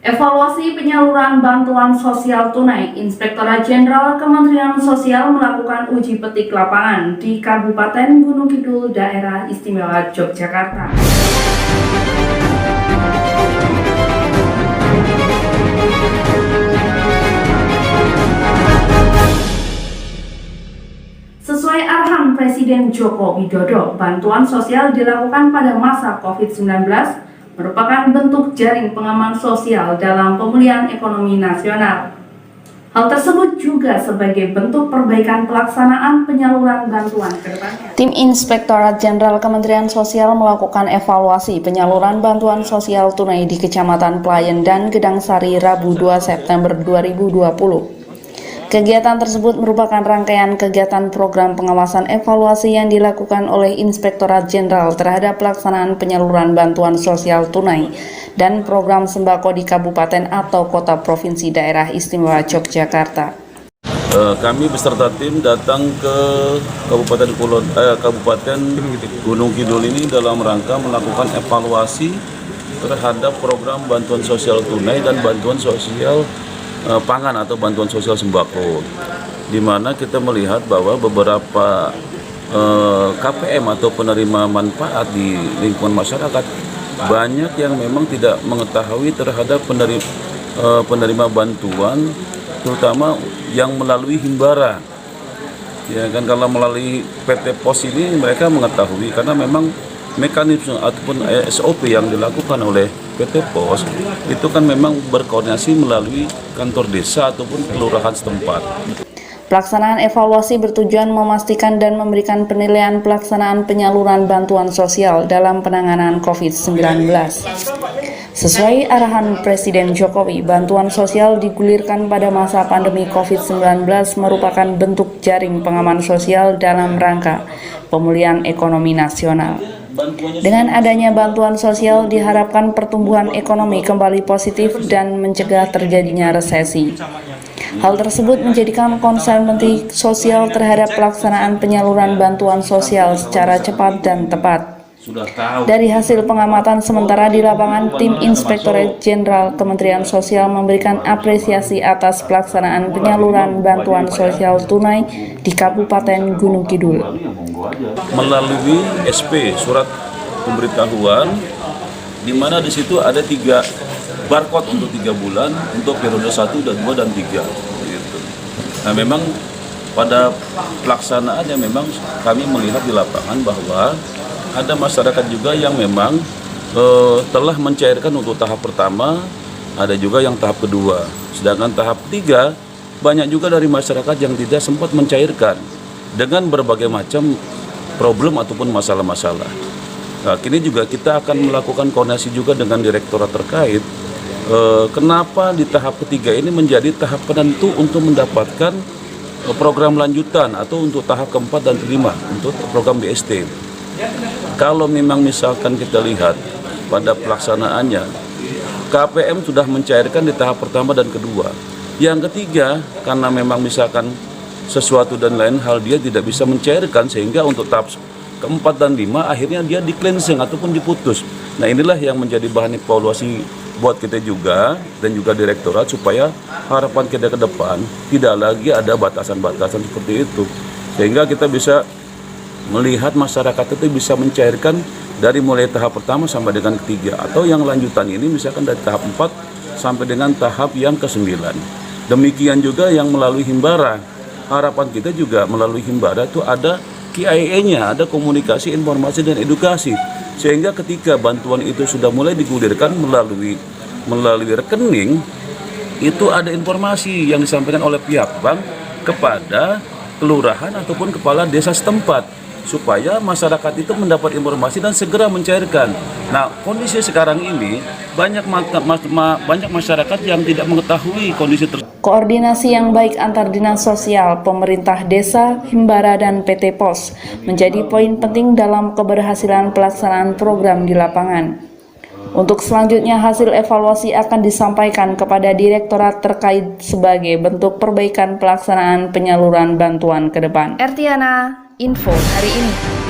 Evaluasi penyaluran bantuan sosial tunai, Inspektorat Jenderal Kementerian Sosial melakukan uji petik lapangan di Kabupaten Gunung Kidul, Daerah Istimewa Yogyakarta. Sesuai arahan Presiden Joko Widodo, bantuan sosial dilakukan pada masa COVID-19 merupakan bentuk jaring pengaman sosial dalam pemulihan ekonomi nasional. Hal tersebut juga sebagai bentuk perbaikan pelaksanaan penyaluran bantuan ke depannya. Tim Inspektorat Jenderal Kementerian Sosial melakukan evaluasi penyaluran bantuan sosial tunai di Kecamatan Pelayan dan Gedang Sari Rabu 2 September 2020. Kegiatan tersebut merupakan rangkaian kegiatan program pengawasan evaluasi yang dilakukan oleh Inspektorat Jenderal terhadap pelaksanaan penyaluran bantuan sosial tunai dan program sembako di kabupaten atau kota provinsi daerah istimewa Yogyakarta. Kami beserta tim datang ke Kabupaten Gunung Kidul ini dalam rangka melakukan evaluasi terhadap program bantuan sosial tunai dan bantuan sosial pangan atau bantuan sosial sembako, di mana kita melihat bahwa beberapa KPM atau penerima manfaat di lingkungan masyarakat banyak yang memang tidak mengetahui terhadap penerima bantuan, terutama yang melalui himbara. Ya kan, kalau melalui PT Pos ini mereka mengetahui karena memang mekanisme ataupun SOP yang dilakukan oleh PT Pos itu kan memang berkoordinasi melalui kantor desa ataupun kelurahan setempat. Pelaksanaan evaluasi bertujuan memastikan dan memberikan penilaian pelaksanaan penyaluran bantuan sosial dalam penanganan COVID-19. Sesuai arahan Presiden Jokowi, bantuan sosial digulirkan pada masa pandemi COVID-19 merupakan bentuk jaring pengaman sosial dalam rangka pemulihan ekonomi nasional. Dengan adanya bantuan sosial diharapkan pertumbuhan ekonomi kembali positif dan mencegah terjadinya resesi. Hal tersebut menjadikan konsen Menteri Sosial terhadap pelaksanaan penyaluran bantuan sosial secara cepat dan tepat. Dari hasil pengamatan sementara di lapangan, tim Inspektorat Jenderal Kementerian Sosial memberikan apresiasi atas pelaksanaan penyaluran bantuan sosial tunai di Kabupaten Gunung Kidul. Melalui SP, surat pemberitahuan, di mana di situ ada 3 barcode untuk 3 bulan untuk periode 1, 2, dan 3. Gitu. Nah, memang pada pelaksanaannya memang kami melihat di lapangan bahwa ada masyarakat juga yang memang telah mencairkan untuk tahap pertama, ada juga yang tahap kedua. Sedangkan tahap 3, banyak juga dari masyarakat yang tidak sempat mencairkan dengan berbagai macam problem ataupun masalah-masalah. Nah, kini juga kita akan melakukan koordinasi juga dengan direktorat terkait. Kenapa di tahap ketiga ini menjadi tahap penentu untuk mendapatkan program lanjutan atau untuk tahap keempat dan kelima untuk program BST. Kalau memang misalkan kita lihat pada pelaksanaannya, KPM sudah mencairkan di tahap pertama dan kedua. Yang ketiga, karena memang misalkan sesuatu dan lain hal dia tidak bisa mencairkan, sehingga untuk tahap keempat dan 5 akhirnya dia di cleansing ataupun diputus. Nah, inilah yang menjadi bahan evaluasi buat kita juga dan juga direktorat, supaya harapan kita ke depan tidak lagi ada batasan-batasan seperti itu, sehingga kita bisa melihat masyarakat itu bisa mencairkan dari mulai tahap pertama sampai dengan ketiga, atau yang lanjutan ini misalkan dari tahap 4 sampai dengan tahap yang ke-9. Demikian juga yang melalui himbara. Harapan kita juga melalui himbara itu ada KIA-nya, ada komunikasi, informasi, dan edukasi, sehingga ketika bantuan itu sudah mulai digulirkan melalui rekening, itu ada informasi yang disampaikan oleh pihak bank kepada kelurahan ataupun kepala desa setempat, supaya masyarakat itu mendapat informasi dan segera mencairkan. Nah, kondisi sekarang ini banyak masyarakat yang tidak mengetahui kondisi tersebut. Koordinasi yang baik antar dinas sosial, pemerintah desa, himbara, dan PT Pos menjadi poin penting dalam keberhasilan pelaksanaan program di lapangan. Untuk selanjutnya, hasil evaluasi akan disampaikan kepada direktorat terkait sebagai bentuk perbaikan pelaksanaan penyaluran bantuan ke depan. Ertiana, info hari ini.